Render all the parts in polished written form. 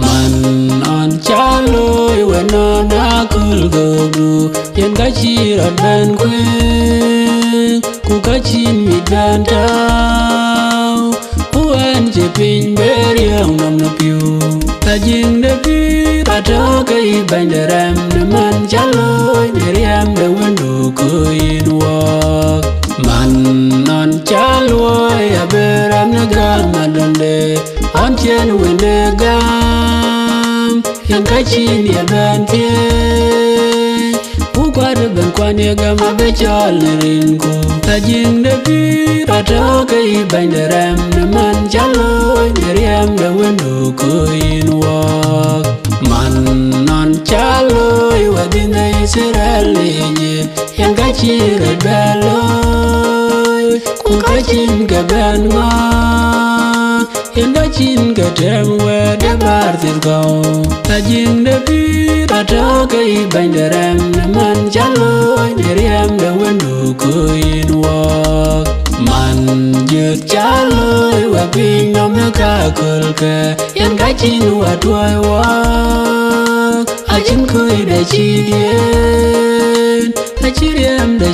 Man on chaloi when on a cool go yen gachi rod ben queen ku gachin mi dan tao uan je pin beriang nam na piu ta jing de pi ta to kai ban de ram de man chaloi de riam de windu ko in walk man on chaloi a beram na gal madonde on chen when de gam yen gachin ya dan pie quad ben quan ye gam be chal rin ko ta jing de pi ta to kai ban de ram na man chaloi de riam de windu ko in walk man non chaloi wa din ai sirale ye yen gachin re beloi ku gachin ga ben ma yen gachin ga tem we de bar tir go ta jing de pi ta to kai ban de ram na man chaloi de riam de windu ko in walk man jut chaloi wa pin nom na ka kol ke yen gachin wa tuai wa a chin koi de chi dien a chi riam de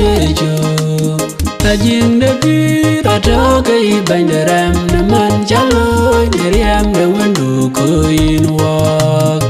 ye jo ta jing de pi ta to kai ban de ram na man chaloi de riam de windu ko in walk